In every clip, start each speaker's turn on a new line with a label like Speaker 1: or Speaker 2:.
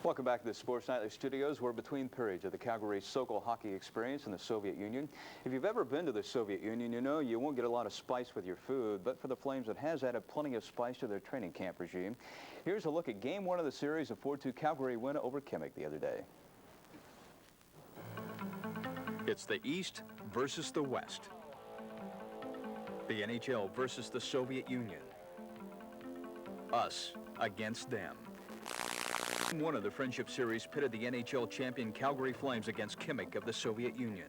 Speaker 1: Welcome back to the Sports Nightly Studios. We're between periods of the Calgary Sokol hockey experience in the Soviet Union. If you've ever been to the Soviet Union, you know you won't get a lot of spice with your food, but for the Flames, it has added plenty of spice to their training camp regime. Here's a look at Game 1 of the series, a 4-2 Calgary win over Kimmich the other day.
Speaker 2: It's the East versus the West. The NHL versus the Soviet Union. Us against them. One of the Friendship Series pitted the NHL champion Calgary Flames against Kimmich of the Soviet Union.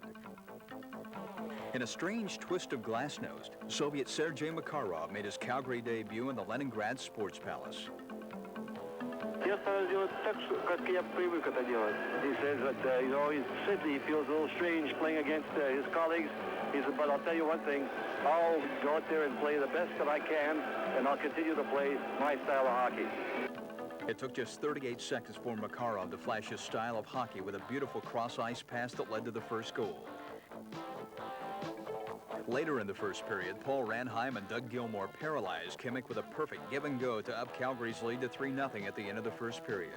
Speaker 2: In a strange twist of glass-nosed, Soviet Sergei Makarov made his Calgary debut in the Leningrad Sports Palace.
Speaker 3: He says that, he's simply he feels a little strange playing against his colleagues. He said, but I'll tell you one thing, I'll go out there and play the best that I can, and I'll continue to play my style of hockey.
Speaker 2: It took just 38 seconds for Makarov to flash his style of hockey with a beautiful cross-ice pass that led to the first goal. Later in the first period, Paul Ranheim and Doug Gilmour paralyzed Kimmich with a perfect give-and-go to up Calgary's lead to 3-0 at the end of the first period.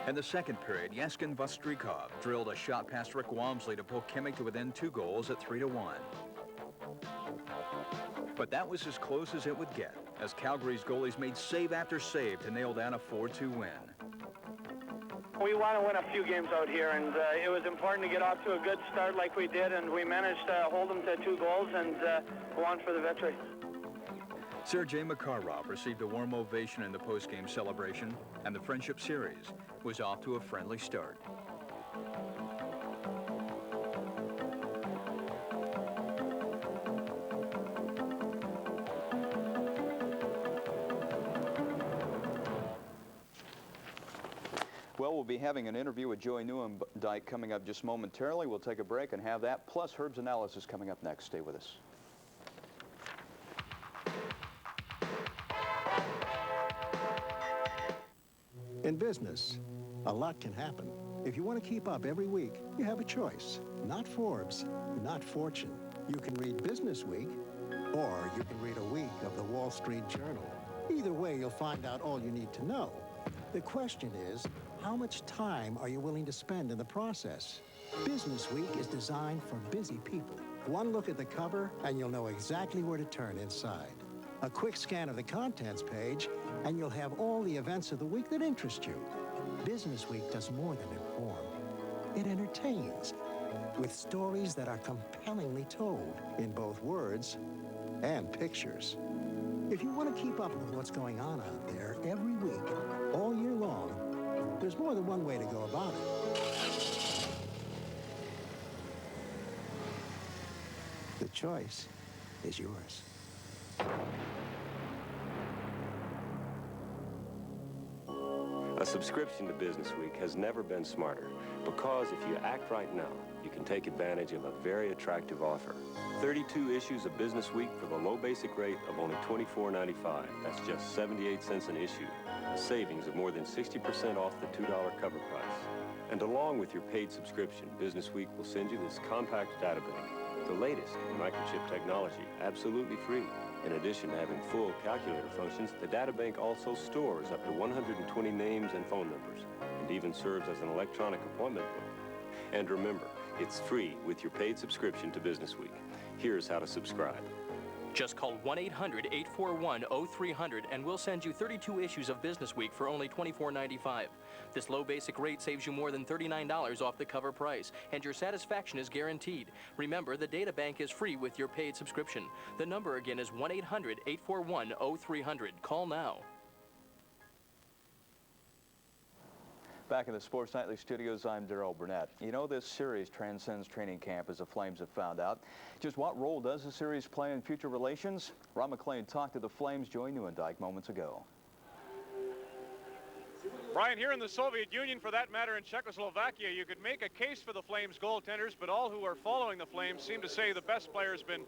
Speaker 2: In the second period, Yaskin Vostrikov drilled a shot past Rick Walmsley to pull Kimmich to within 2 goals at 3-1. But that was as close as it would get, as Calgary's goalies made save after save to nail down a 4-2 win.
Speaker 4: We want to win a few games out here, and it was important to get off to a good start like we did, and we managed to hold them to 2 goals and go on for the victory.
Speaker 2: Sergei Makarov received a warm ovation in the post-game celebration, and the Friendship Series was off to a friendly start.
Speaker 1: Well, we'll be having an interview with Joey Newendike coming up just momentarily. We'll take a break and have that, plus Herb's analysis coming up next. Stay with us.
Speaker 5: In business, a lot can happen. If you want to keep up every week, you have a choice. Not Forbes, not Fortune. You can read Business Week, or you can read a week of the Wall Street Journal. Either way, you'll find out all you need to know. The question is, how much time are you willing to spend in the process? Business Week is designed for busy people. One look at the cover, and you'll know exactly where to turn inside. A quick scan of the contents page, and you'll have all the events of the week that interest you. Business Week does more than inform. It entertains, with stories that are compellingly told in both words and pictures. If you want to keep up with what's going on out there every week, all year long, there's more than one way to go about it. The choice is yours.
Speaker 6: A subscription to Business Week has never been smarter, because if you act right now, you can take advantage of a very attractive offer. 32 issues of Business Week for the low basic rate of only $24.95. That's just 78 cents an issue, a savings of more than 60% off the $2 cover price. And along with your paid subscription, Business Week will send you this compact data bank, the latest in microchip technology, absolutely free. In addition to having full calculator functions, the data bank also stores up to 120 names and phone numbers, and even serves as an electronic appointment book. And remember, it's free with your paid subscription to Business Week. Here's how to subscribe.
Speaker 7: Just call 1-800-841-0300 and we'll send you 32 issues of Business Week for only $24.95. This low basic rate saves you more than $39 off the cover price, and your satisfaction is guaranteed. Remember, the data bank is free with your paid subscription. The number again is 1-800-841-0300. Call now.
Speaker 1: Back in the Sports Nightly Studios, I'm Darrell Burnett. You know, this series transcends training camp, as the Flames have found out. Just what role does the series play in future relations? Ron McLean talked to the Flames' Joey Newendike moments ago.
Speaker 8: Brian, here in the Soviet Union, for that matter in Czechoslovakia, you could make a case for the Flames goaltenders, but all who are following the Flames seem to say the best player has been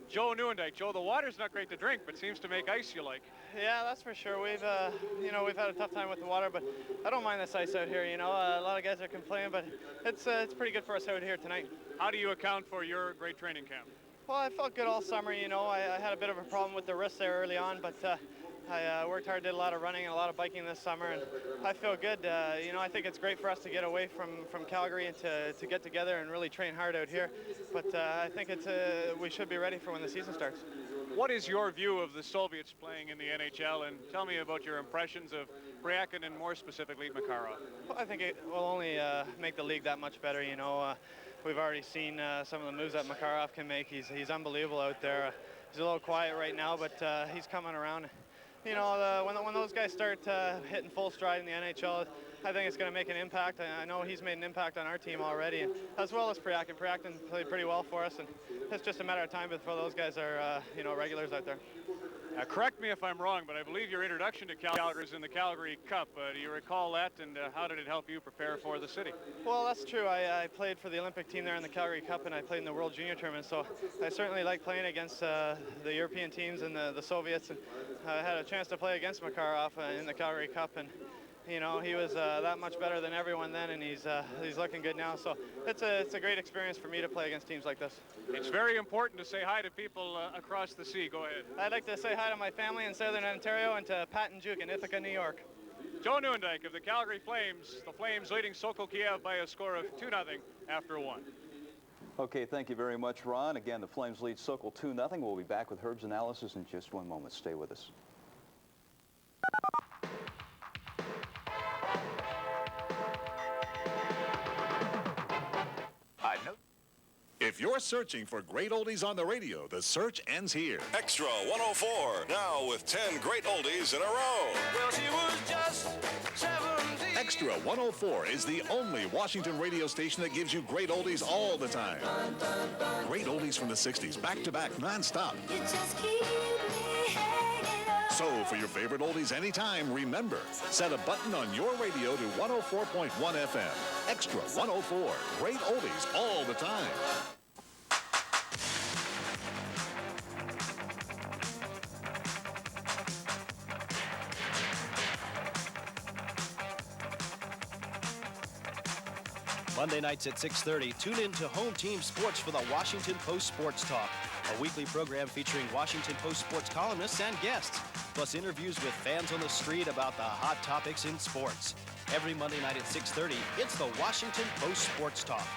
Speaker 8: Joe Newendike. Joe, the water's not great to drink, but seems to make ice you like.
Speaker 4: Yeah, that's for sure. We've had a tough time with the water, but I don't mind this ice out here. A lot of guys are complaining, but it's pretty good for us out here tonight.
Speaker 8: How do you account for your great training camp?
Speaker 4: Well, I felt good all summer. I had a bit of a problem with the wrist there early on, but I worked hard, did a lot of running and a lot of biking this summer, and I feel good. You know, I think it's great for us to get away from Calgary and to get together and really train hard out here. But I think we should be ready for when the season starts.
Speaker 8: What is your view of the Soviets playing in the NHL, and tell me about your impressions of Bryakin and more specifically Makarov?
Speaker 4: Well, I think it will only make the league that much better. You know, we've already seen some of the moves that Makarov can make. He's unbelievable out there. He's a little quiet right now, but he's coming around. You know, when those guys start hitting full stride in the NHL, I think it's going to make an impact. I know he's made an impact on our team already, and as well as Bryakin. Bryakin played pretty well for us, and it's just a matter of time before those guys are, you know, regulars out there.
Speaker 8: Correct me if I'm wrong, but I believe your introduction to Calgary is in the Calgary Cup. Do you recall that, and how did it help you prepare for the city?
Speaker 4: Well, that's true. I played for the Olympic team there in the Calgary Cup, and I played in the World Junior Tournament, so I certainly like playing against the European teams and the Soviets. And I had a chance to play against Makarov in the Calgary Cup, and you know, he was that much better than everyone then, and he's looking good now. So it's a great experience for me to play against teams like this.
Speaker 8: It's very important to say hi to people across the sea. Go ahead.
Speaker 4: I'd like to say hi to my family in Southern Ontario and to Pat and Juke in Ithaca, New York.
Speaker 8: Joe Nieuwendyk of the Calgary Flames. The Flames leading Sokol Kiev by a score of 2-0 after 1.
Speaker 1: Okay, thank you very much, Ron. Again, the Flames lead Sokol 2-0. We'll be back with Herb's analysis in just one moment. Stay with us.
Speaker 9: If you're searching for great oldies on the radio, the search ends here.
Speaker 10: Extra 104, now with 10 great oldies in a row.
Speaker 11: Well, she was just 17.
Speaker 9: Extra 104 is the only Washington radio station that gives you great oldies all the time. Great oldies from the 60s, back-to-back, non-stop.
Speaker 11: You just keep me hanging on.
Speaker 9: So, for your favorite oldies anytime, remember, set a button on your radio to 104.1 FM. Extra 104, great oldies all the time.
Speaker 12: Monday nights at 6:30, tune in to Home Team Sports for the Washington Post Sports Talk, a weekly program featuring Washington Post sports columnists and guests, plus interviews with fans on the street about the hot topics in sports. Every Monday night at 6:30, it's the Washington Post Sports Talk.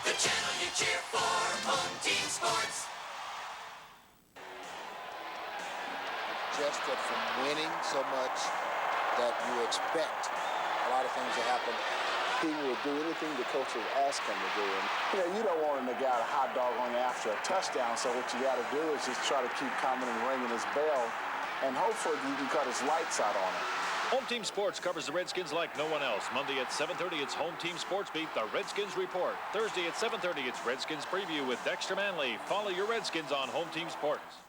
Speaker 11: The channel you cheer for, Home Team Sports.
Speaker 13: Just that from winning so much that you expect a lot of things to happen.
Speaker 14: He will do anything the coach has asked him to do. And, you know, you don't want him to get a hot dog on you after a touchdown, so what you got to do is just try to keep coming and ringing his bell, and hopefully you can cut his lights out on him.
Speaker 15: Home Team Sports covers the Redskins like no one else. Monday at 7:30, it's Home Team Sports Beat, the Redskins Report. Thursday at 7:30, it's Redskins Preview with Dexter Manley. Follow your Redskins on Home Team Sports.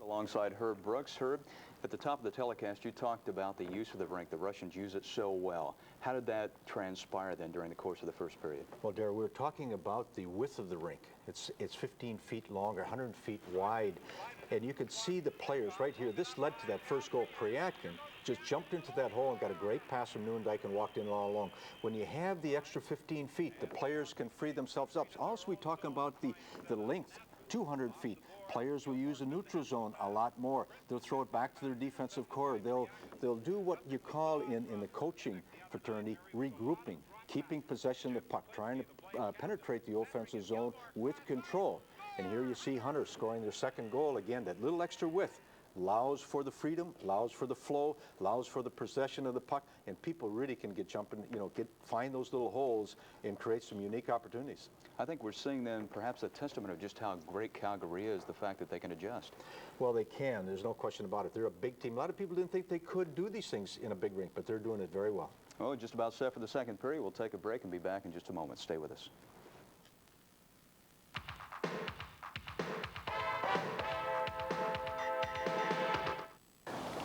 Speaker 1: Alongside Herb Brooks. Herb, at the top of the telecast, you talked about the use of the rink. The Russians use it so well. How did that transpire then during the course of the first period?
Speaker 16: Well, Darryl, we're talking about the width of the rink. It's 15 feet long, 100 feet wide. And you could see the players right here. This led to that first goal. Bryakin just jumped into that hole and got a great pass from Nieuwendyk and walked in all along. When you have the extra 15 feet, the players can free themselves up. Also, we're talking about the length, 200 feet. Players will use the neutral zone a lot more. They'll throw it back to their defensive core. They'll do what you call in the coaching fraternity regrouping, keeping possession of the puck, trying to penetrate the offensive zone with control. And here you see Hunter scoring their second goal. Again, that little extra width allows for the freedom, allows for the flow, allows for the possession of the puck, and people really can get jumping, you know, find those little holes and create some unique opportunities.
Speaker 1: I think we're seeing then perhaps a testament of just how great Calgary is, the fact that they can adjust.
Speaker 16: Well, they can. There's no question about it. They're a big team. A lot of people didn't think they could do these things in a big rink, but they're doing it very well.
Speaker 1: Oh, just about set for the second period. We'll take a break and be back in just a moment. Stay with us.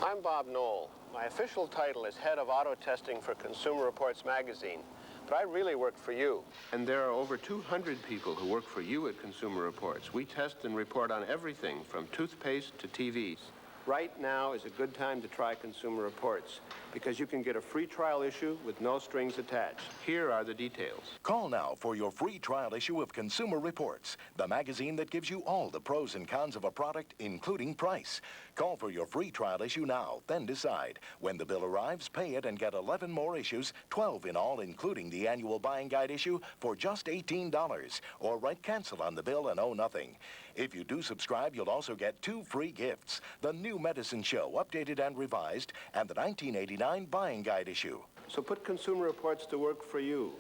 Speaker 17: I'm Bob Knoll. My official title is Head of Auto Testing for Consumer Reports magazine, but I really work for you. And there are over 200 people who work for you at Consumer Reports. We test and report on everything from toothpaste to TVs. Right now is a good time to try Consumer Reports because you can get a free trial issue with no strings attached. Here are the details.
Speaker 18: Call now for your free trial issue of Consumer Reports, the magazine that gives you all the pros and cons of a product, including price. Call for your free trial issue now, then decide. When the bill arrives, pay it and get 11 more issues, 12 in all, including the annual buying guide issue, for just $18. Or write cancel on the bill and owe nothing. If you do subscribe, you'll also get 2 free gifts: the new Medicine Show, updated and revised, and the 1989 buying guide issue.
Speaker 17: So put Consumer Reports to work for you.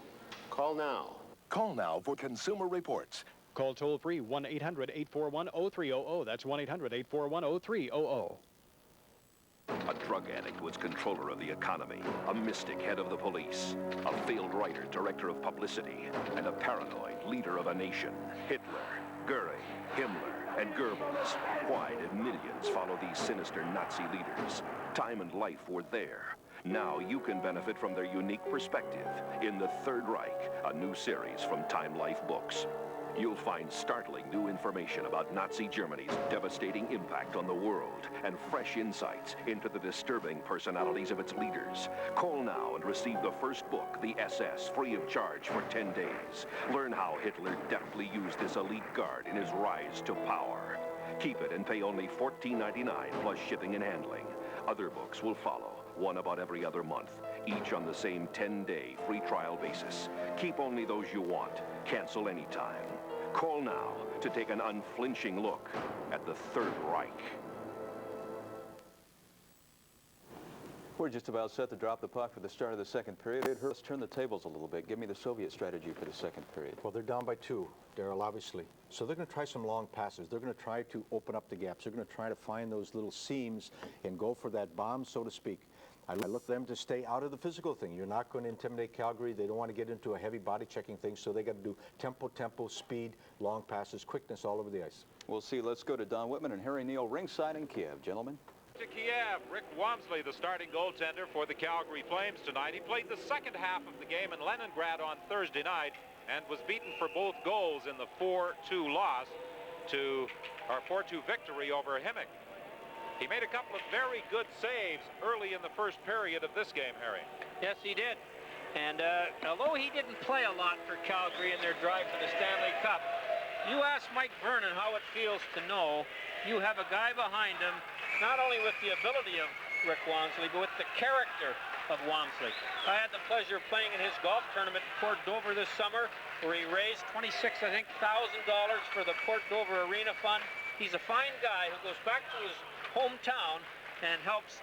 Speaker 17: Call now.
Speaker 18: Call now for Consumer Reports.
Speaker 19: Call toll-free 1-800-841-0300. That's 1-800-841-0300.
Speaker 20: A drug addict was controller of the economy, a mystic head of the police, a failed writer, director of publicity, and a paranoid leader of a nation. Hitler, Goering, Himmler, and Goebbels. Why did millions follow these sinister Nazi leaders? Time and life were there. Now you can benefit from their unique perspective in The Third Reich, a new series from Time Life Books. You'll find startling new information about Nazi Germany's devastating impact on the world and fresh insights into the disturbing personalities of its leaders. Call now and receive the first book, The SS, free of charge for 10 days. Learn how Hitler deftly used this elite guard in his rise to power. Keep it and pay only $14.99 plus shipping and handling. Other books will follow, one about every other month, each on the same 10-day free trial basis. Keep only those you want. Cancel anytime. Call now to take an unflinching look at the Third Reich.
Speaker 1: We're just about set to drop the puck for the start of the second period. Let's turn the tables a little bit. Give me the Soviet strategy for the second period.
Speaker 16: Well, they're down by 2, Darrell, obviously. So they're going to try some long passes. They're going to try to open up the gaps. They're going to try to find those little seams and go for that bomb, so to speak. I look for them to stay out of the physical thing. You're not going to intimidate Calgary. They don't want to get into a heavy body checking thing, so they got to do tempo, speed, long passes, quickness all over the ice.
Speaker 1: We'll see. Let's go to Don Whitman and Harry Neal ringside in Kiev. Gentlemen.
Speaker 8: To Kiev, Rick Wamsley, the starting goaltender for the Calgary Flames tonight. He played the second half of the game in Leningrad on Thursday night and was beaten for both goals in the 4-2 loss to our 4-2 victory over Himmick. He made a couple of very good saves early in the first period of this game, Harry.
Speaker 21: Yes, he did. And although he didn't play a lot for Calgary in their drive for the Stanley Cup, you ask Mike Vernon how it feels to know you have a guy behind him, not only with the ability of Rick Wamsley, but with the character of Wamsley. I had the pleasure of playing in his golf tournament in Port Dover this summer, where he raised $26,000 for the Port Dover Arena Fund. He's a fine guy who goes back to his hometown and helps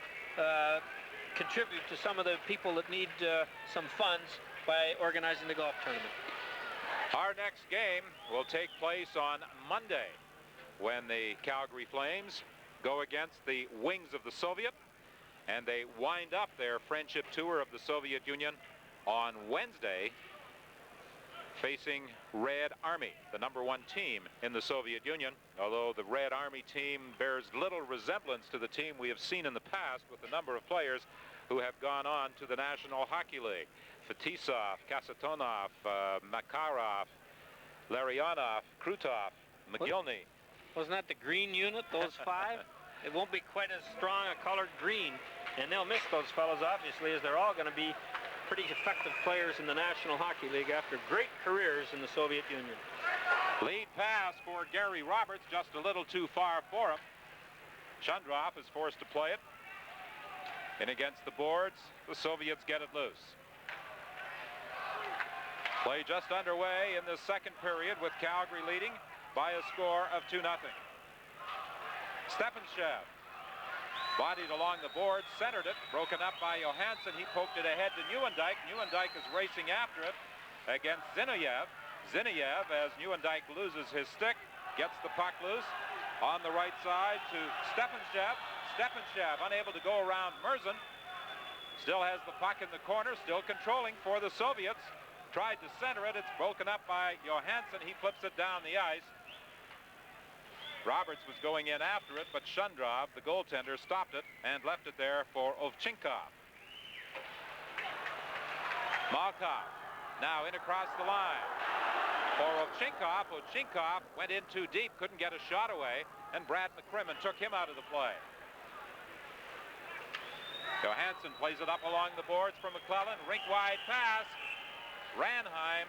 Speaker 21: contribute to some of the people that need some funds by organizing the golf tournament.
Speaker 8: Our next game will take place on Monday when the Calgary Flames go against the Wings of the Soviet, and they wind up their friendship tour of the Soviet Union on Wednesday, facing Red Army, the #1 team in the Soviet Union, although the Red Army team bears little resemblance to the team we have seen in the past with the number of players who have gone on to the National Hockey League. Fetisov, Kasatonov, Makarov, Larionov, Krutov, McGillney.
Speaker 21: Wasn't that the green unit, those 5? It won't be quite as strong a colored green, and they'll miss those fellows, obviously, as they're all going to be pretty effective players in the National Hockey League after great careers in the Soviet Union.
Speaker 8: Lead pass for Gary Roberts, just a little too far for him. Shundrov is forced to play it. In against the boards, the Soviets get it loose. Play just underway in the second period with Calgary leading by a score of 2-0. Stephenchev bodied along the boards, centered it, broken up by Johansson. He poked it ahead to Nieuwendyk. Nieuwendyk is racing after it against Zinoviev. Zinoviev, as Nieuwendyk loses his stick, gets the puck loose on the right side to Stephenchev. Stephenchev unable to go around Murzin. Still has the puck in the corner, still controlling for the Soviets. Tried to center it. It's broken up by Johansson. He flips it down the ice.
Speaker 3: Roberts was going in after it, but Shundrov, the goaltender, stopped it and left it there for Ovchinkov. Malkov now in across the line for Ovchinkov. Ovchinkov went in too deep, couldn't get a shot away, and Brad McCrimmon took him out of the play. Johansson plays it up along the boards for McClellan. Rink-wide pass. Ranheim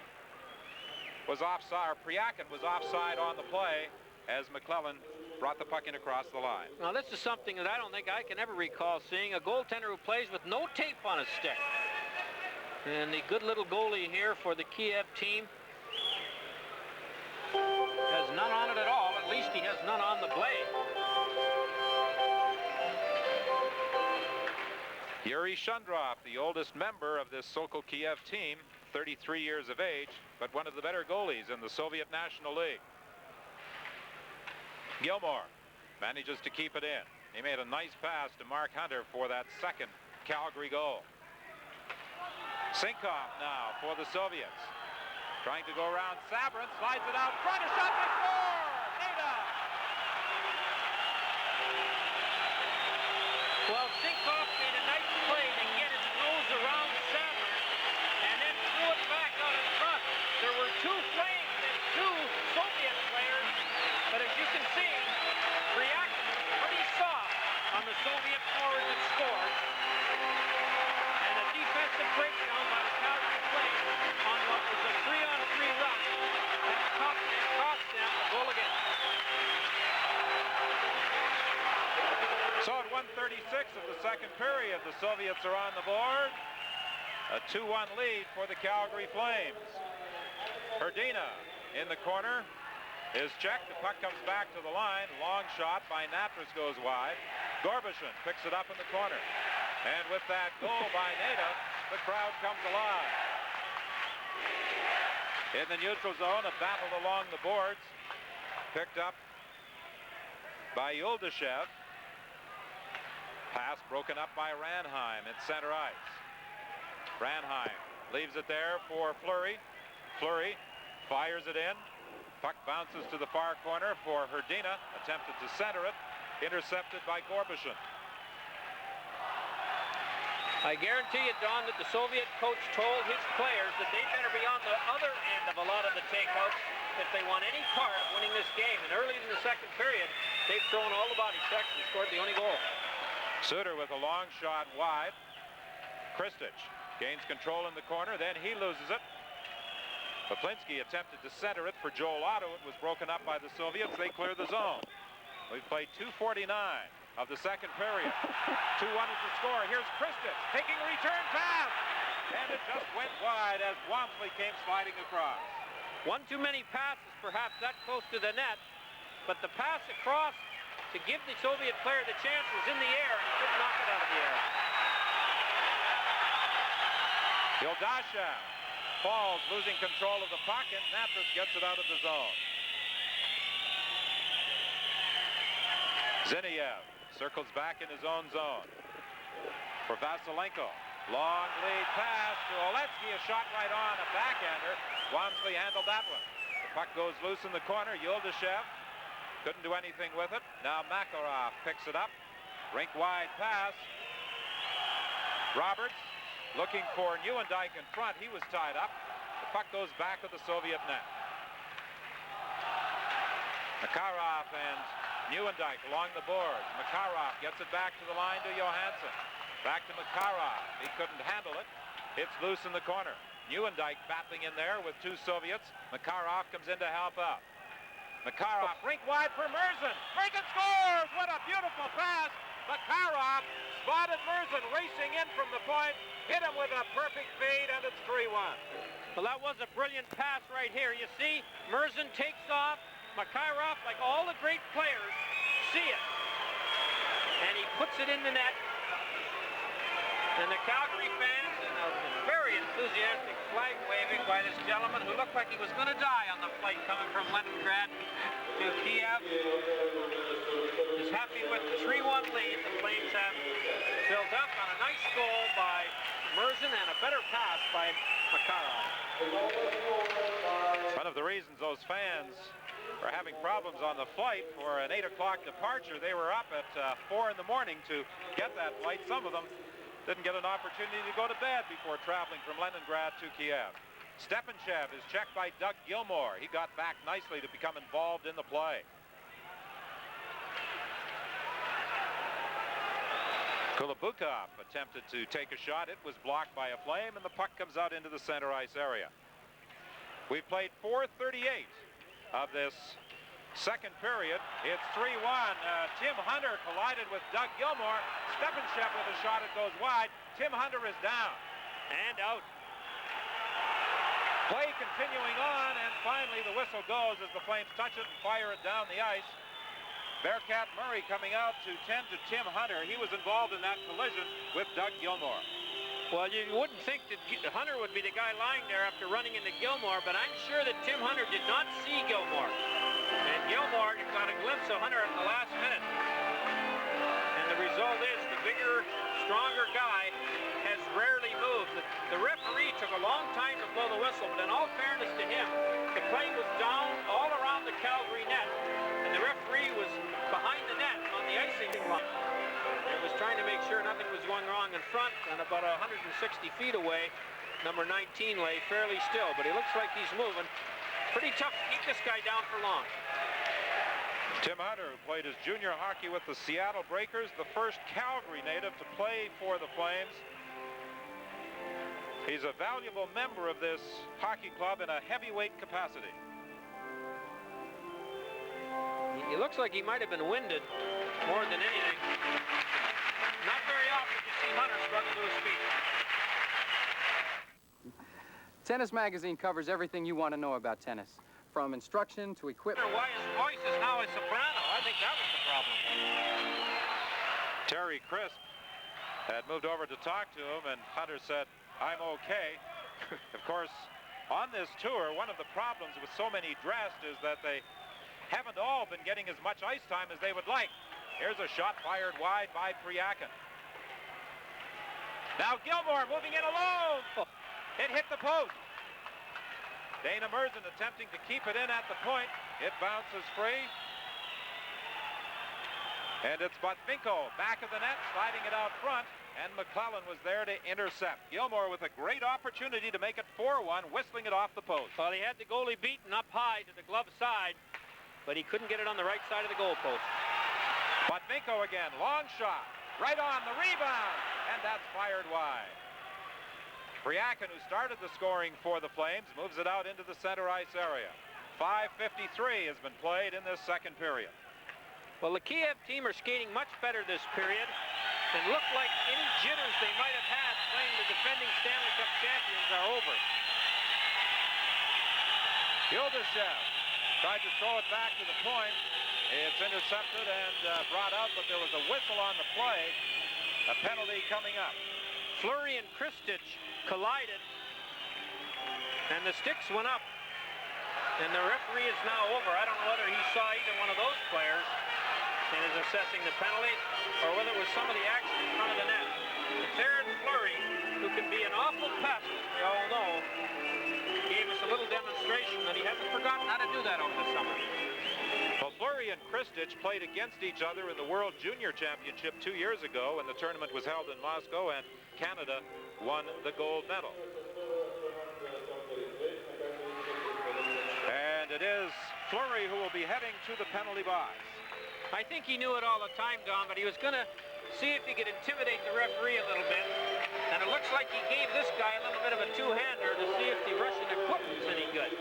Speaker 3: was offside, or Priakin was offside on the play as McClellan brought the puck in across the line.
Speaker 22: Now, this is something that I don't think I can ever recall seeing. A goaltender who plays with no tape on his stick. And the good little goalie here for the Kiev team has none on it at all. At least he has none on the blade.
Speaker 3: Yuri Shundrov, the oldest member of this Sokol Kiev team, 33 years of age, but one of the better goalies in the Soviet National League. Gilmore manages to keep it in. He made a nice pass to Mark Hunter for that second Calgary goal. Sinkov now for the Soviets. Trying to go around Sabrin, slides it out front, a shot by score! Nada!
Speaker 22: Well, Sinkov made a nice play to get his nose around Sabrin and then threw it back out in front. There were two Flames and two Soviet players, but as you can see, Priakin was pretty soft on the Soviet forward that scored. And a defensive breakdown by the Calgary Flames on what was a 3-on-3 run that cost them a goal again.
Speaker 3: So at 1:36 of the second period, the Soviets are on the board. A 2-1 lead for the Calgary Flames. Hrdina in the corner is checked. The puck comes back to the line. Long shot by Natras goes wide. Gorbishin picks it up in the corner. And with that goal by Nada, the crowd comes alive. In the neutral zone, a battle along the boards. Picked up by Yuldashev. Pass broken up by Ranheim in center ice. Ranheim leaves it there for Fleury. Fleury fires it in. Puck bounces to the far corner for Hrdina. Attempted to center it. Intercepted by Gorbishin.
Speaker 22: I guarantee you, Don, that the Soviet coach told his players that they better be on the other end of a lot of the takeouts if they want any part of winning this game. And early in the second period, they've thrown all the body checks and scored the only goal.
Speaker 3: Suter with a long shot wide. Kristich gains control in the corner, then he loses it. Poplinski attempted to center it for Joel Otto. It was broken up by the Soviets. They clear the zone. We've played 2:49 of the second period. 2-1 is the score. Here's Kristich taking a return pass. And it just went wide as Wamsley came sliding across.
Speaker 22: One too many passes, perhaps that close to the net. But the pass across to give the Soviet player the chance was in the air, and he couldn't knock it out of the air.
Speaker 3: Yuldashev falls, losing control of the puck, and Natras gets it out of the zone. Ziniev circles back in his own zone for Vasilenko. Long lead pass to Oletsky, a shot right on, a backhander. Wamsley handled that one. The puck goes loose in the corner. Yuldashev couldn't do anything with it. Now Makarov picks it up. Rink wide pass. Roberts looking for Nieuwendyk in front. He was tied up. The puck goes back to the Soviet net. Makarov and Nieuwendyk along the boards. Makarov gets it back to the line to Johansson. Back to Makarov. He couldn't handle it. It's loose in the corner. Nieuwendyk battling in there with two Soviets. Makarov comes in to help out. Makarov, rink wide for Murzin. Murzin scores! What a beautiful pass! Makarov spotted Murzin racing in from the point, hit him with a perfect fade, and it's 3-1.
Speaker 22: Well, that was a brilliant pass right here. You see, Murzin takes off. Makarov, like all the great players, see it. And he puts it in the net. And the Calgary fans, and a very enthusiastic flag waving by this gentleman who looked like he was going to die on the flight coming from Leningrad to Kiev, is happy with the 3-1 lead the Flames have built up on a nice goal by Murzin and a better pass by Makarov.
Speaker 3: One of the reasons those fans were having problems on the flight for an 8 o'clock departure. They were up at 4 in the morning to get that flight. Some of them didn't get an opportunity to go to bed before traveling from Leningrad to Kiev. Stepanchev is checked by Doug Gilmore. He got back nicely to become involved in the play. Kulabukov attempted to take a shot. It was blocked by a flame, and the puck comes out into the center ice area. We've played 4:38 of this second period. It's 3-1. Tim Hunter collided with Doug Gilmore. Stepanchev with a shot. It goes wide. Tim Hunter is down.
Speaker 21: And out.
Speaker 3: Play continuing on, and finally the whistle goes as the Flames touch it and fire it down the ice. Bearcat Murray coming out to tend to Tim Hunter. He was involved in that collision with Doug Gilmore.
Speaker 21: Well, you wouldn't think that Hunter would be the guy lying there after running into Gilmore, but I'm sure that Tim Hunter did not see Gilmore. And Gilmore got a glimpse of Hunter at the last minute. And the result is the bigger, stronger guy has rarely moved. The referee took a long time to blow the whistle, but in all fairness to him, the play was down all around the Calgary net, and the referee was behind the net on the icing line. It was trying to make sure nothing was going wrong in front, and about 160 feet away, number 19 lay fairly still, but he looks like he's moving. Pretty tough to keep this guy down for long.
Speaker 3: Tim Hunter, who played his junior hockey with the Seattle Breakers, the first Calgary native to play for the Flames. He's a valuable member of this hockey club in a heavyweight capacity.
Speaker 21: He looks like he might have been winded more than anything. Not very often you see Hunter struggle to his feet.
Speaker 2: Tennis Magazine covers everything you want to know about tennis, from instruction to equipment.
Speaker 21: Why his voice is now a soprano? I think that was the problem.
Speaker 3: Terry Crisp had moved over to talk to him, and Hunter said, "I'm okay." Of course, on this tour, one of the problems with so many dressed is that they haven't all been getting as much ice time as they would like. Here's a shot fired wide by Priakin. Now Gilmore moving in alone. It hit the post. Dana Merzen attempting to keep it in at the point. It bounces free. And it's Botvinko back of the net, sliding it out front. And McClellan was there to intercept. Gilmore with a great opportunity to make it 4-1, whistling it off the post.
Speaker 21: Well, he had the goalie beaten up high to the glove side, but he couldn't get it on the right side of the goal post.
Speaker 3: Botvinko again, long shot, right on the rebound, and that's fired wide. Priakin, who started the scoring for the Flames, moves it out into the center ice area. 5:53 has been played in this second period.
Speaker 21: Well, the Kiev team are skating much better this period, and look like any jitters they might have had playing the defending Stanley Cup champions are over.
Speaker 3: Gildashev tried to throw it back to the point. It's intercepted and brought out, but there was a whistle on the play. A penalty coming up.
Speaker 21: Fleury and Kristich collided, and the sticks went up, and the referee is now over. I don't know whether he saw either one of those players and is assessing the penalty, or whether it was some of the action in front of the net. Terrence Fleury, who can be an awful pest, as we all know, gave us a little demonstration that he hasn't forgotten how to do that over the summer.
Speaker 3: Well, Fleury and Kristich played against each other in the World Junior Championship 2 years ago, when the tournament was held in Moscow, and Canada won the gold medal. And it is Fleury who will be heading to the penalty box.
Speaker 21: I think he knew it all the time, Don, but he was going to see if he could intimidate the referee a little bit. And it looks like he gave this guy a little bit of a two-hander to see if the Russian equipment's any good.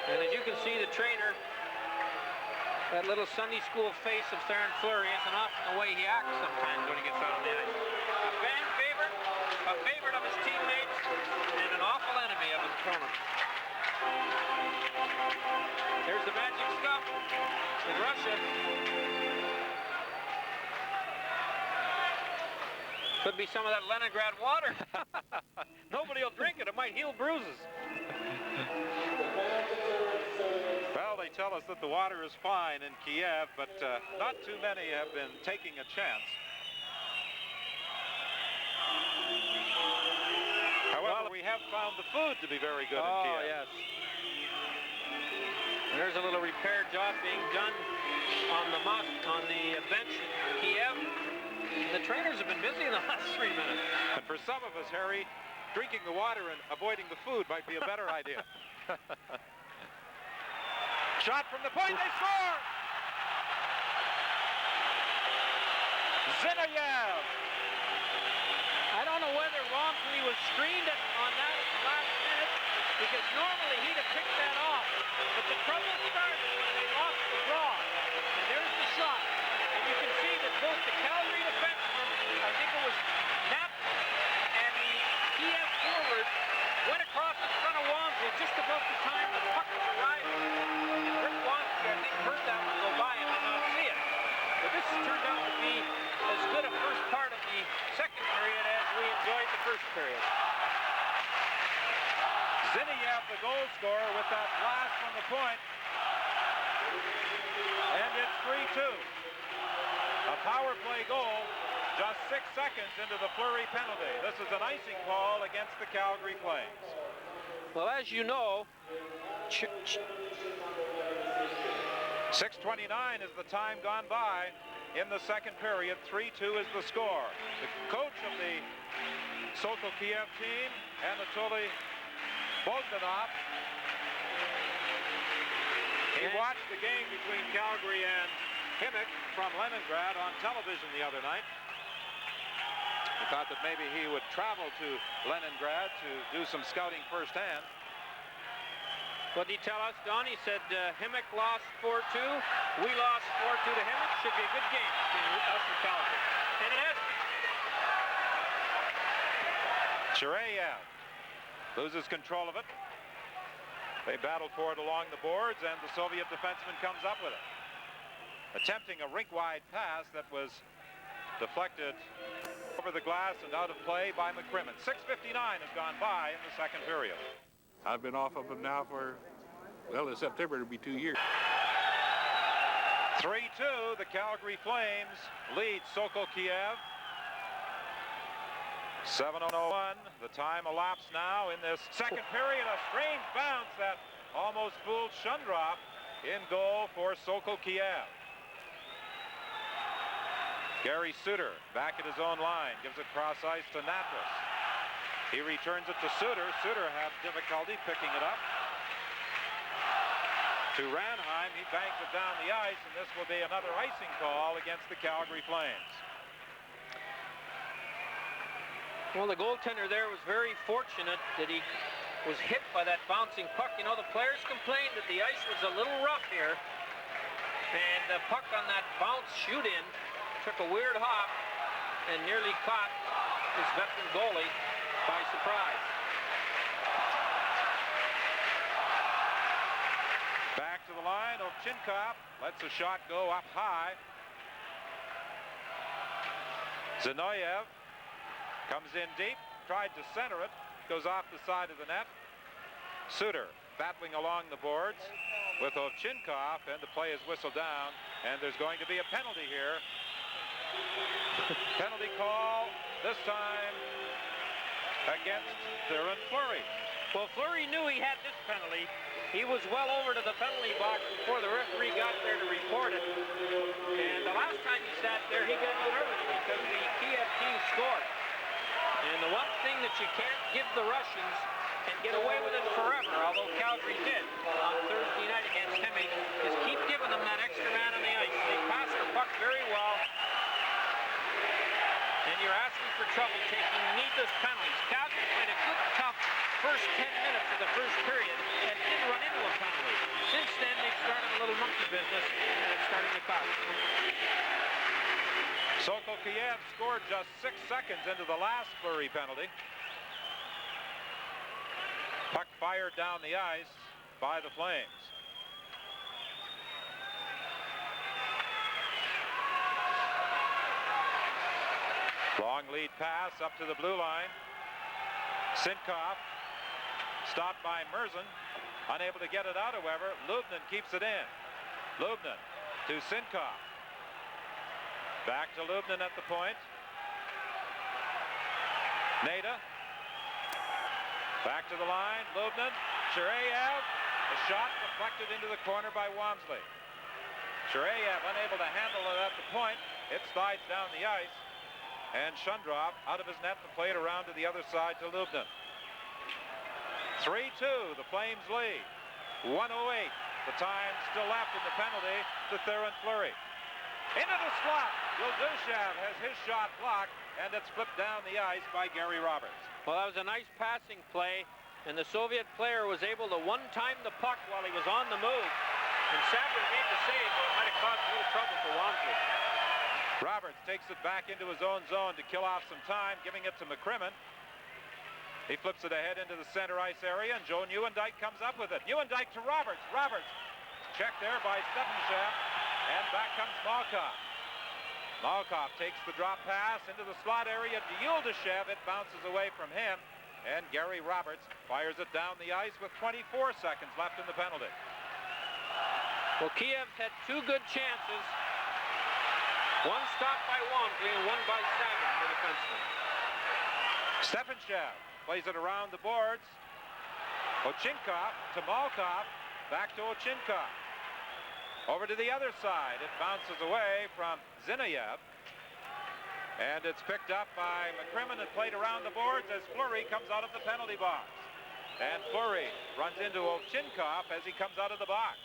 Speaker 21: And as you can see, the trainer, that little Sunday school face of Theron Fleury isn't often the way he acts sometimes when he gets out on the ice. A favorite of his teammates, and an awful enemy of his opponent. There's the magic stuff in Russia. Could be some of that Leningrad water. Nobody will drink it. It might heal bruises.
Speaker 3: Well, they tell us that the water is fine in Kiev, but not too many have been taking a chance. However, we have found the food to be very good in Kiev.
Speaker 21: Oh, yes. And there's a little repair job being done on the bench in Kiev. The trainers have been busy in the last 3 minutes.
Speaker 3: And for some of us, Harry, drinking the water and avoiding the food might be a better idea. Shot from the point, they score! Zinoviev!
Speaker 21: I don't know whether wrongfully was screened on that at the last minute, because normally he'd have picked that off. But the trouble started when they lost the draw. And there's the shot. And you can see that both the Calgary defenseman, I think it was Knapp, and the Kiev forward went across in front of Wamsley just about the time the puck was arriving. And Rick Wamsley, I think, heard that one go by and did not see it. But this has turned out to be as good a first part of the second period as we enjoyed the first period.
Speaker 3: Zinoviev, the goal scorer, with that blast from the point. And it's 3-2. A power play goal just 6 seconds into the Fleury penalty. This is an icing call against the Calgary Flames.
Speaker 21: Well, as you know,
Speaker 3: 6:29 is the time gone by in the second period. 3-2 is the score. The coach of the Sokol Kiev team, Anatoly Bogdanov, he watched the game between Calgary and Himmick from Leningrad on television the other night. He thought that maybe he would travel to Leningrad to do some scouting firsthand.
Speaker 21: What did he tell us, Don? He said Himmick lost 4-2. We lost 4-2 to Himmick. Should be a good game between us and Calgary. And it has been.
Speaker 3: Chireyev loses control of it. They battle for it along the boards, and the Soviet defenseman comes up with it. Attempting a rink-wide pass that was deflected over the glass and out of play by McCrimmon. 6:59 has gone by in the second period.
Speaker 5: I've been off of them now for, well, in September it'll be 2 years.
Speaker 3: 3-2, the Calgary Flames lead Sokol Kiev. 7:01, the time elapsed now in this second period. A strange bounce that almost fooled Shundrop. In goal for Sokol Kiev. Gary Suter back at his own line, gives it cross ice to Natras. He returns it to Suter. Suter had difficulty picking it up. To Ranheim, he banks it down the ice, and this will be another icing call against the Calgary Flames.
Speaker 21: Well, the goaltender there was very fortunate that he was hit by that bouncing puck. You know, the players complained that the ice was a little rough here, and the puck on that bounce shoot-in took a weird hop and nearly caught his veteran goalie by surprise.
Speaker 3: Back to the line, Ovchinkov lets a shot go up high. Zinoviev comes in deep, tried to center it, goes off the side of the net. Suter battling along the boards with Ovchinkov, and the play is whistled down, and there's going to be a penalty here. Penalty call, this time against Theron Fleury.
Speaker 21: Well, Fleury knew he had this penalty. He was well over to the penalty box before the referee got there to report it. And the last time he sat there, he got nervous because the Kiev team scored. And the one thing that you can't give the Russians and get away with it forever, although Calgary did on Thursday night against Himmick, is keep giving them that extra man on the ice. They pass the puck very well. And you're asking for trouble taking needless penalties. Calgary played a good, tough first 10 minutes of the first period and didn't run into a penalty. Since then, they've started a little monkey business, and it's starting to cost.
Speaker 3: Sokol Kiev scored just 6 seconds into the last Fleury penalty. Puck fired down the ice by the Flames. Long lead pass up to the blue line. Sinkov stopped by Merzen. Unable to get it out, however. Lubnin keeps it in. Lubnin to Sinkov. Back to Lubnin at the point. Nada. Back to the line. Lubnin. Chireyev. The shot deflected into the corner by Walmsley. Shurayev unable to handle it at the point. It slides down the ice. And Shundrop out of his net to play it around to the other side to Lubnin. 3-2, the Flames lead. 1:08, the time still left in the penalty to Theron Fleury. Into the slot. Yildushev has his shot blocked, and it's flipped down the ice by Gary Roberts.
Speaker 22: Well, that was a nice passing play, and the Soviet player was able to one-time the puck while he was on the move. And Sabrin made the save, but it might have caused a little trouble for Walmsley.
Speaker 3: Roberts takes it back into his own zone to kill off some time, giving it to McCrimmon. He flips it ahead into the center ice area, and Joe Nieuwendyk comes up with it. Nieuwendyk to Roberts. Roberts checked there by Stephenchak, and back comes Malkov. Malkov takes the drop pass into the slot area to Yildushev. It bounces away from him, and Gary Roberts fires it down the ice with 24 seconds left in the penalty.
Speaker 22: Well, Kiev's had two good chances. One stopped by Walmsley and one by Sabrin, the defenseman.
Speaker 3: Stephenchak plays it around the boards. Ochinkov to Malkov, back to Ochinkov. Over to the other side. It bounces away from Zinayev. And it's picked up by McCrimmon and played around the boards as Fleury comes out of the penalty box. And Fleury runs into Ochinkov as he comes out of the box.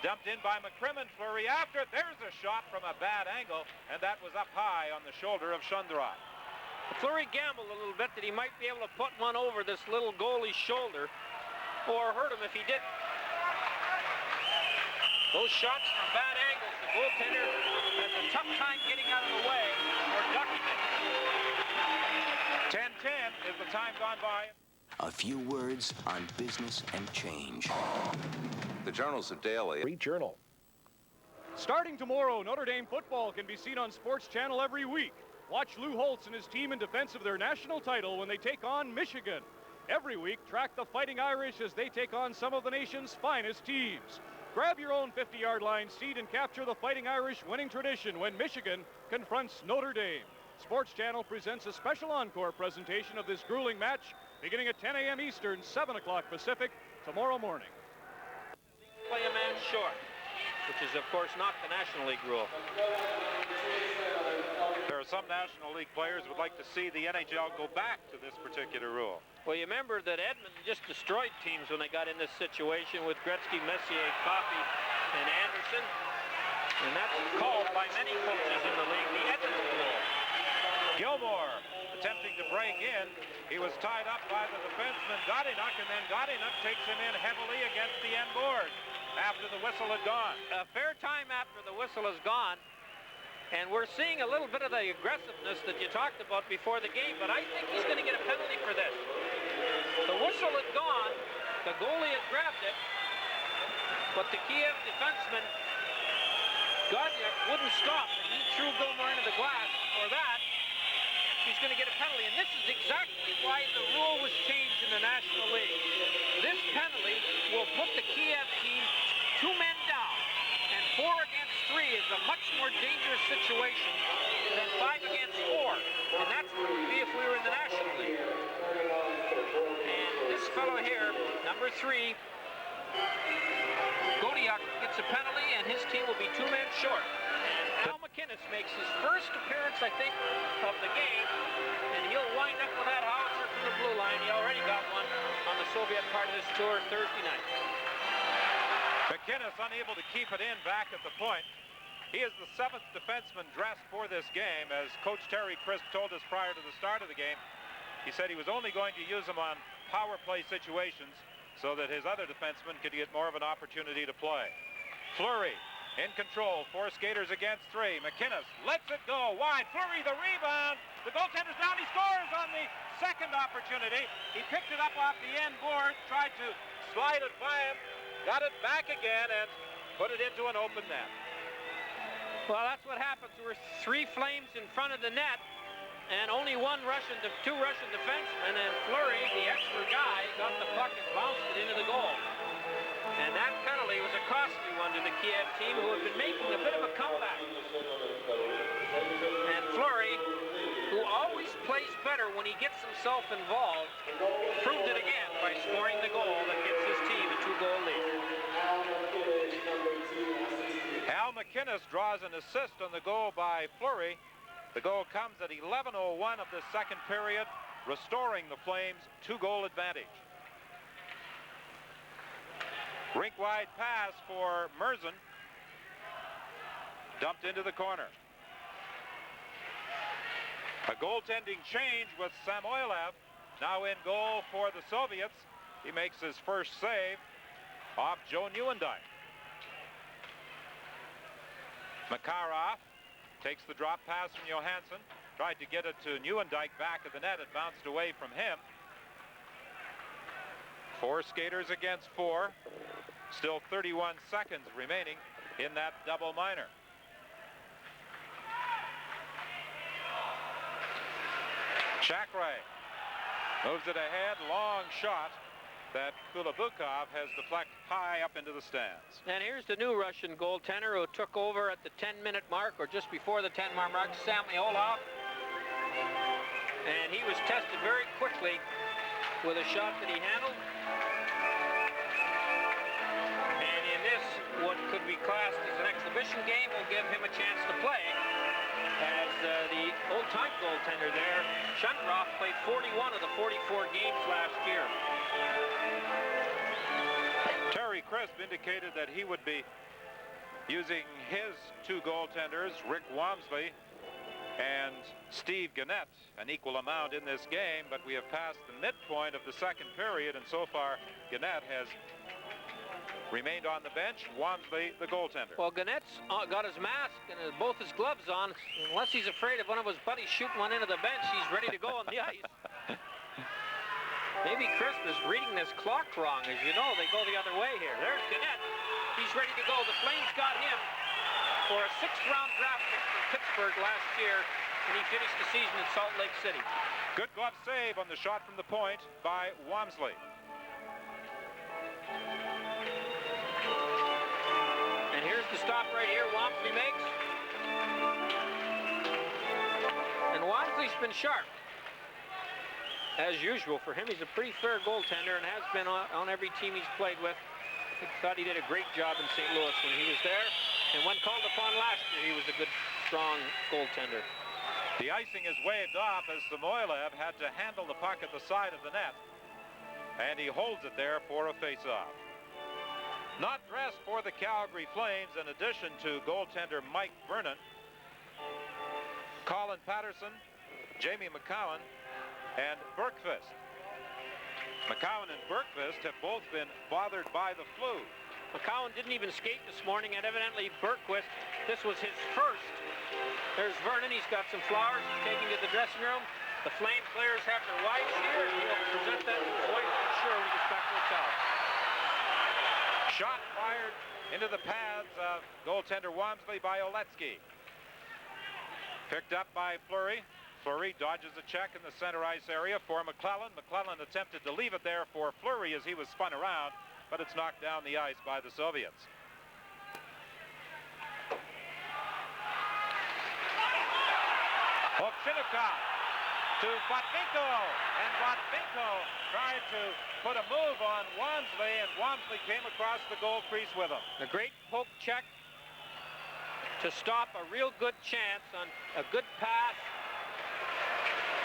Speaker 3: Dumped in by McCrimmon. Fleury after it. There's a shot from a bad angle, and that was up high on the shoulder of Shundrop.
Speaker 22: Fleury gambled a little bit that he might be able to put one over this little goalie's shoulder, or hurt him if he didn't. Those shots from bad angles, the goaltender has a tough time getting out of the way or ducking it.
Speaker 3: 10-10 is the time gone by.
Speaker 6: A few words on business and change.
Speaker 7: The Journal's of Daily.
Speaker 19: Free Journal.
Speaker 8: Starting tomorrow, Notre Dame football can be seen on Sports Channel every week. Watch Lou Holtz and his team in defense of their national title when they take on Michigan. Every week, track the Fighting Irish as they take on some of the nation's finest teams. Grab your own 50-yard line seat and capture the Fighting Irish winning tradition when Michigan confronts Notre Dame. Sports Channel presents a special encore presentation of this grueling match beginning at 10 a.m. Eastern, 7 o'clock Pacific, tomorrow morning.
Speaker 22: Play a man short, which is, of course, not the National League rule.
Speaker 3: There are some National League players who would like to see the NHL go back to this particular rule.
Speaker 22: Well, you remember that Edmonton just destroyed teams when they got in this situation with Gretzky, Messier, Coffey, and Anderson. And that's called by many coaches in the league the Edmonton rule.
Speaker 3: Gilmore attempting to break in. He was tied up by the defenseman Godinuk, and then Godinuk takes him in heavily against the end board after the whistle had gone.
Speaker 22: A fair time after the whistle is gone. And we're seeing a little bit of the aggressiveness that you talked about before the game, but I think he's going to get a penalty for this. The whistle had gone, the goalie had grabbed it, but the Kiev defenseman, Godinuk, wouldn't stop, and he threw Gilmore into the glass. For that, he's going to get a penalty, and this is exactly why the rule was changed in the National League. This penalty will put the Kiev team 2 men down, and 4 against 3 is a much more dangerous situation than 5 against 4, and that's what it would be if we were in the National League. And this fellow here, number 3, Godiak, gets a penalty, and his team will be 2 men short. And Al McInnes makes his first appearance, I think, of the game, and he'll wind up with that howitzer from the blue line. He already got one on the Soviet part of this tour Thursday night.
Speaker 3: McInnes unable to keep it in back at the point. He is the 7th defenseman dressed for this game. As Coach Terry Crisp told us prior to the start of the game, he said he was only going to use him on power play situations so that his other defensemen could get more of an opportunity to play. Fleury in control, 4 skaters against 3. McInnes lets it go wide. Fleury the rebound. The goaltender's down. He scores on the second opportunity. He picked it up off the end board, tried to slide it by him, got it back again, and put it into an open net.
Speaker 22: Well, that's what happens. There were 3 Flames in front of the net, and only 2 Russian defensemen, and Fleury, the extra guy, got the puck and bounced it into the goal. And that penalty was a costly one to the Kiev team, who had been making a bit of a comeback. And Fleury, who always plays better when he gets himself involved. Proved it again by scoring the goal that gives his team a 2-goal lead.
Speaker 3: Al McInnes draws an assist on the goal by Fleury. The goal comes at 11:01 of the second period, restoring the Flames' 2-goal advantage. Rink-wide pass for Merzen. Dumped into the corner. A goaltending change with Samoilev now in goal for the Soviets. He makes his first save off Joe Nieuwendyk. Makarov takes the drop pass from Johansson. Tried to get it to Nieuwendyk back of the net. It bounced away from him. 4 skaters against 4. Still 31 seconds remaining in that double minor. Chakray moves it ahead. Long shot that Kulabukov has deflected high up into the stands.
Speaker 22: And here's the new Russian goaltender who took over at the 10-minute mark, or just before the 10-minute mark, Samoilev. And he was tested very quickly with a shot that he handled. And in this, what could be classed as an exhibition game, will give him a chance to play. As the old-time goaltender there, Shandrov, played 41 of the 44 games last year.
Speaker 3: Terry Crisp indicated that he would be using his 2 goaltenders, Rick Wamsley and Steve Gannett, an equal amount in this game, but we have passed the midpoint of the second period, and so far Gannett has remained on the bench. Wamsley, the goaltender.
Speaker 22: Well, Gannett's got his mask and both his gloves on. Unless he's afraid of one of his buddies shooting one into the bench, he's ready to go on the ice. Maybe Crisp is reading this clock wrong. As you know, they go the other way here. There's Gannett. He's ready to go. The Flames got him for a 6th-round draft pick from Pittsburgh last year, and he finished the season in Salt Lake City.
Speaker 3: Good glove save on the shot from the point by Wamsley.
Speaker 22: And here's the stop right here Wamsley makes. And Wamsley's been sharp. As usual for him, he's a pretty fair goaltender and has been on every team he's played with. I thought he did a great job in St. Louis when he was there. And when called upon last year, he was a good, strong goaltender.
Speaker 3: The icing is waved off as Samoilev had to handle the puck at the side of the net. And he holds it there for a face-off. Not dressed for the Calgary Flames, in addition to goaltender Mike Vernon, Colin Patterson, Jamie McCowan, and Bergqvist. McCowan and Bergqvist have both been bothered by the flu.
Speaker 22: McCowan didn't even skate this morning, and evidently Bergqvist, this was his first. There's Vernon. He's got some flowers he's taking to the dressing room. The Flame players have their wives here, and he'll present that to his wife, I'm sure, when he gets back to the hotel.
Speaker 3: Shot fired into the pads of goaltender Wamsley by Oletsky. Picked up by Fleury. Fleury dodges a check in the center ice area for McClellan. McClellan attempted to leave it there for Fleury as he was spun around, but it's knocked down the ice by the Soviets. Ovchinnikov to Botvinko, and Botvinko tried to put a move on Wamsley, and Wamsley came across the goal crease with him.
Speaker 22: A great poke check to stop a real good chance on a good pass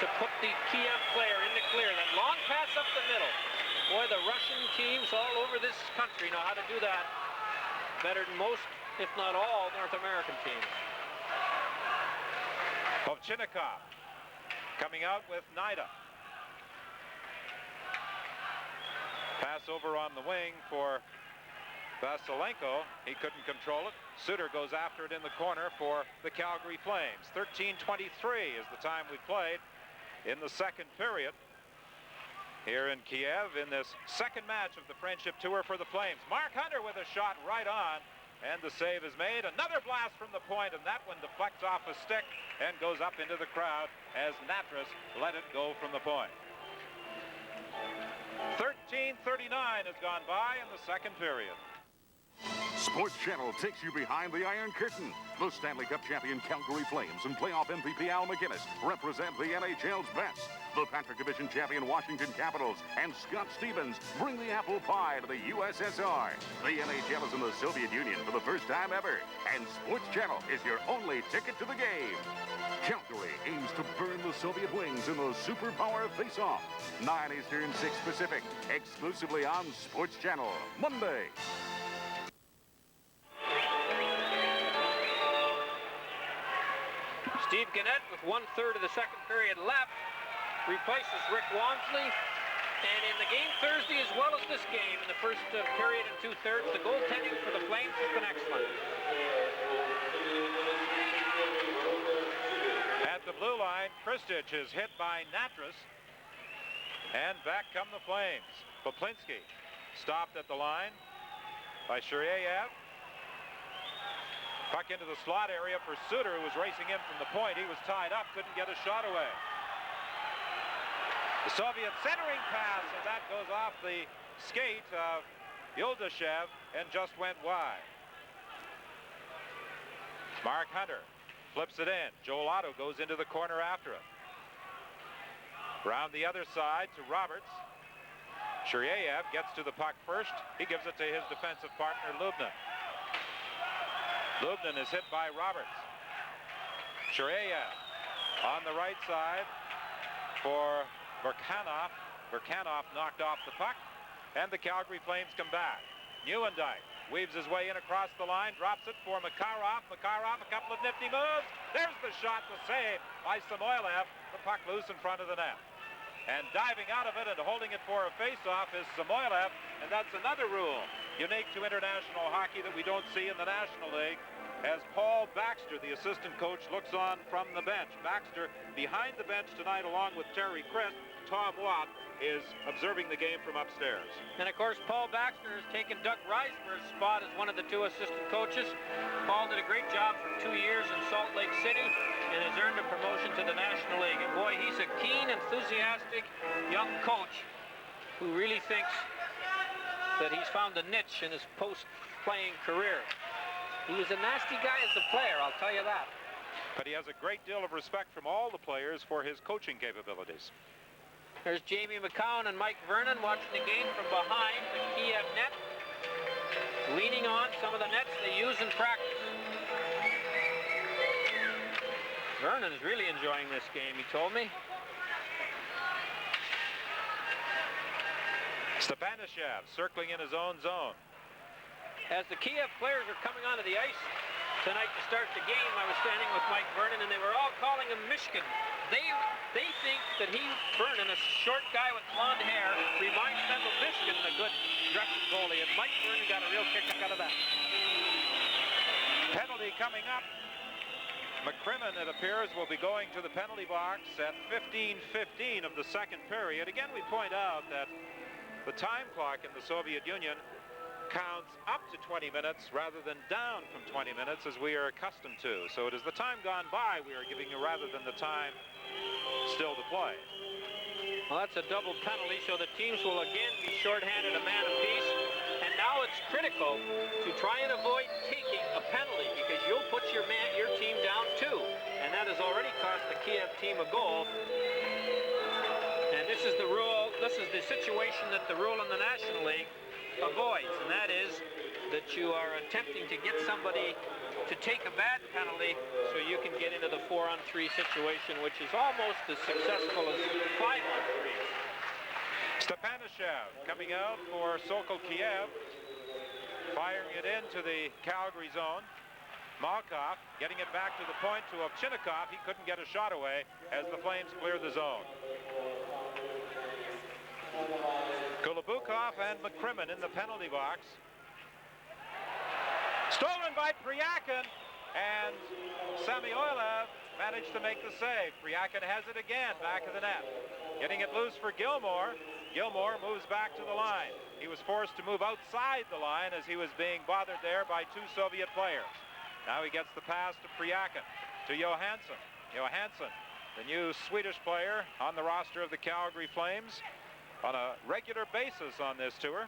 Speaker 22: to put the Kiev player in the clear. That long pass up the middle. Boy, the Russian teams all over this country know how to do that better than most, if not all, North American teams.
Speaker 3: Ovchinnikov coming out with Nida. Pass over on the wing for Vasilenko. He couldn't control it. Suter goes after it in the corner for the Calgary Flames. 13:23 is the time we played in the second period here in Kiev in this second match of the Friendship Tour for the Flames. Mark Hunter with a shot right on, and the save is made. Another blast from the point, and that one deflects off a stick and goes up into the crowd as Natras let it go from the point. 13:39 has gone by in the second period.
Speaker 4: Sports Channel takes you behind the Iron Curtain. The Stanley Cup champion Calgary Flames and playoff MVP Al McGinnis represent the NHL's best. The Patrick Division champion Washington Capitals and Scott Stevens bring the apple pie to the USSR. The NHL is in the Soviet Union for the first time ever, and Sports Channel is your only ticket to the game. Calgary aims to burn the Soviet wings in the superpower face-off. 9 Eastern, 6 Pacific, exclusively on Sports Channel, Monday.
Speaker 22: Steve Gannett, with 1/3 of the second period left, replaces Rick Walmsley. And in the game Thursday, as well as this game, in the first period and 2/3, the goaltending for the Flames has been excellent.
Speaker 3: At the blue line, Kristich is hit by Natras. And back come the Flames. Poplinski stopped at the line by Shiryayev. Puck into the slot area for Suter, who was racing in from the point. He was tied up, couldn't get a shot away. The Soviet centering pass, and that goes off the skate of Yuldashev and just went wide. Mark Hunter flips it in. Joel Otto goes into the corner after it. Round the other side to Roberts. Shiryayev gets to the puck first. He gives it to his defensive partner, Lubnin. Lubnin is hit by Roberts. Shiryayev on the right side for Verkanov. Verkanov knocked off the puck, and the Calgary Flames come back. Nieuwendyk weaves his way in across the line, drops it for Makarov. Makarov, a couple of nifty moves. There's the shot, the save by Samoilev. The puck loose in front of the net. And diving out of it and holding it for a face-off is Samoilev, and that's another rule unique to international hockey that we don't see in the National League, as Paul Baxter, the assistant coach, looks on from the bench. Baxter behind the bench tonight along with Terry Crisp. Tom Watt is observing the game from upstairs.
Speaker 22: And of course, Paul Baxter has taken Doug Reisberg's spot as one of the 2 assistant coaches. Paul did a great job for 2 years in Salt Lake City and has earned a promotion to the National League. And boy, he's a keen, enthusiastic young coach who really thinks that he's found a niche in his post-playing career. He was a nasty guy as a player, I'll tell you that.
Speaker 3: But he has a great deal of respect from all the players for his coaching capabilities.
Speaker 22: There's Jamie McCown and Mike Vernon watching the game from behind the Kiev net, leaning on some of the nets they use in practice. Vernon is really enjoying this game, he told me.
Speaker 3: Stepanishev circling in his own zone.
Speaker 22: As the Kiev players are coming onto the ice tonight to start the game, I was standing with Mike Vernon, and they were all calling him Mishkin. They think that Vernon, a short guy with blonde hair, reminds them of Mishkin, the good dressing goalie, and Mike Vernon got a real kick out of that.
Speaker 3: Penalty coming up. McCrimmon, it appears, will be going to the penalty box at 15:15 of the second period. Again, we point out that the time clock in the Soviet Union counts up to 20 minutes rather than down from 20 minutes as we are accustomed to. So it is the time gone by we are giving you rather than the time still to play.
Speaker 22: Well, that's a double penalty, so the teams will again be shorthanded a man apiece. And now it's critical to try and avoid taking a penalty because you'll put your team down too. And that has already cost the Kiev team a goal. And this is the rule, this is the situation that the rule in the National League avoids, and that is that you are attempting to get somebody to take a bad penalty so you can get into the 4-on-3 situation, which is almost as successful as 5-on-3.
Speaker 3: Stepanishev coming out for Sokol Kiev, firing it into the Calgary zone. Malkov getting it back to the point to Ovchinnikov. He couldn't get a shot away as the Flames cleared the zone. Golubukov and McCrimmon in the penalty box. Stolen by Pryakin, and Samoilev managed to make the save. Pryakin has it again, back of the net. Getting it loose for Gilmore. Gilmore moves back to the line. He was forced to move outside the line as he was being bothered there by 2 Soviet players. Now he gets the pass to Pryakin, to Johansson. Johansson, the new Swedish player on the roster of the Calgary Flames on a regular basis on this tour.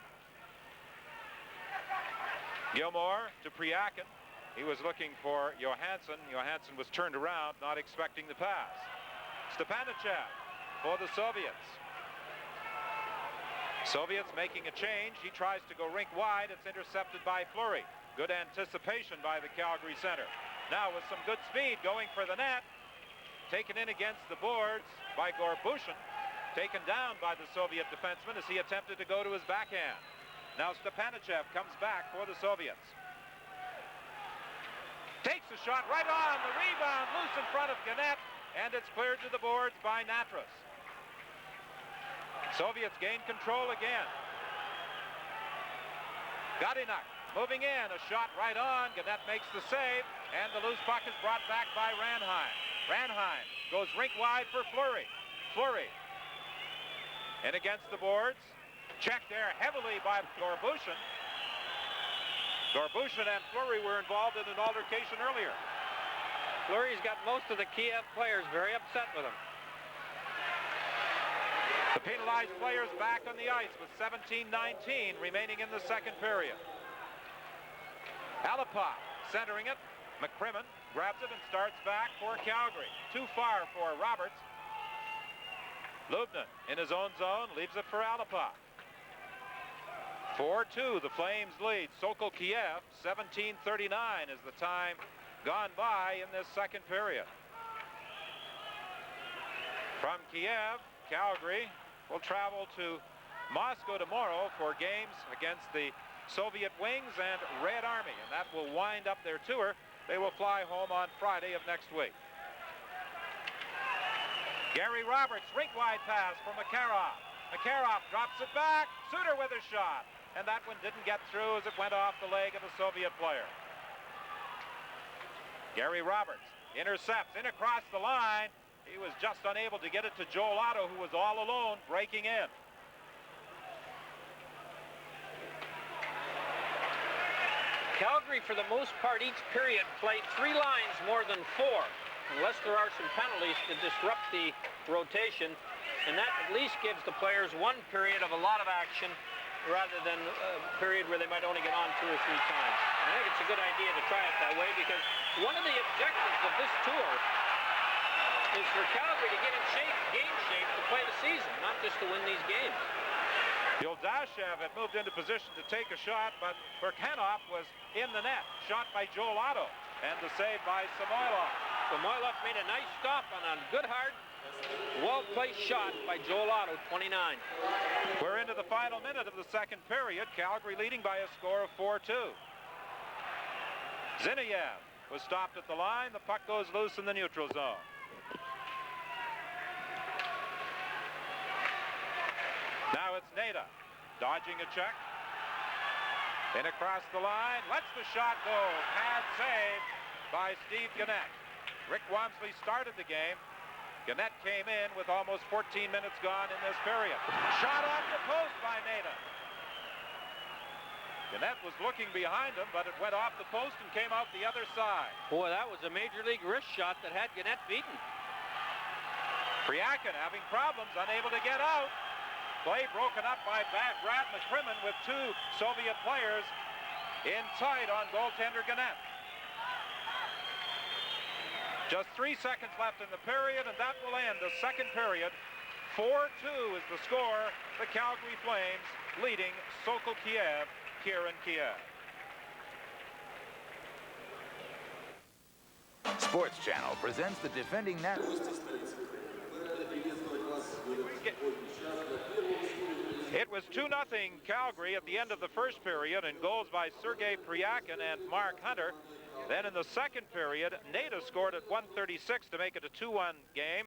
Speaker 3: Gilmore to Priakin. He was looking for Johansson. Johansson was turned around, not expecting the pass. Stepanichev for the Soviets. Soviets making a change. He tries to go rink wide. It's intercepted by Fleury. Good anticipation by the Calgary center. Now with some good speed going for the net. Taken in against the boards by Gorbushin. Taken down by the Soviet defenseman as he attempted to go to his backhand. Now Stepanichev comes back for the Soviets. Takes the shot right on. The rebound loose in front of Gannett. And it's cleared to the boards by Natras. Soviets gain control again. Gadinak moving in. A shot right on. Gannett makes the save. And the loose puck is brought back by Ranheim. Ranheim goes rink wide for Fleury. Fleury. And against the boards. Checked there heavily by Gorbushin. Gorbushin and Fleury were involved in an altercation earlier.
Speaker 22: Fleury's got most of the Kiev players very upset with him.
Speaker 3: The penalized players back on the ice with 17-19 remaining in the second period. Alipov centering it. McCrimmon grabs it and starts back for Calgary. Too far for Roberts. Lubnin in his own zone leaves it for Alipov. 4-2, the Flames lead. Sokol Kiev, 17:39 is the time gone by in this second period. From Kiev, Calgary will travel to Moscow tomorrow for games against the Soviet Wings and Red Army, and that will wind up their tour. They will fly home on Friday of next week. Gary Roberts, rink-wide pass for Makarov. Makarov drops it back. Suter with a shot. And that one didn't get through as it went off the leg of a Soviet player. Gary Roberts intercepts in across the line. He was just unable to get it to Joel Otto, who was all alone breaking in.
Speaker 22: Calgary, for the most part, each period played 3 lines more than 4, unless there are some penalties to disrupt the rotation. And that at least gives the players 1 period of a lot of action rather than a period where they might only get on 2 or 3 times. I think it's a good idea to try it that way because one of the objectives of this tour is for Calgary to get in shape, game shape to play the season, not just to win these games.
Speaker 3: Yuldashev had moved into position to take a shot, but Burkanov was in the net. Shot by Joel Otto, and the save by Samoylov.
Speaker 22: Samoylov made a nice stop on a good, hard, well-placed shot by Joel Otto, 29.
Speaker 3: We're into the final minute of the second period. Calgary leading by a score of 4-2. Zineyev was stopped at the line. The puck goes loose in the neutral zone. Now it's Nada dodging a check. In across the line, lets the shot go. Pad save by Steve Gannett. Rick Wamsley started the game. Gannett came in with almost 14 minutes gone in this period. Shot off the post by Nada. Gannett was looking behind him, but it went off the post and came out the other side.
Speaker 22: Boy, that was a major league wrist shot that had Gannett beaten.
Speaker 3: Priakin having problems, unable to get out. Play broken up by Brad McCrimmon with 2 Soviet players in tight on goaltender Gannett. Just 3 seconds left in the period, and that will end the second period. 4-2 is the score. The Calgary Flames leading Sokol Kiev here in Kiev.
Speaker 9: Sports Channel presents the defending national.
Speaker 3: It was 2-0 Calgary at the end of the first period, and goals by Sergei Priakin and Mark Hunter. Then in the second period, Nada scored at 1:36 to make it a 2-1 game.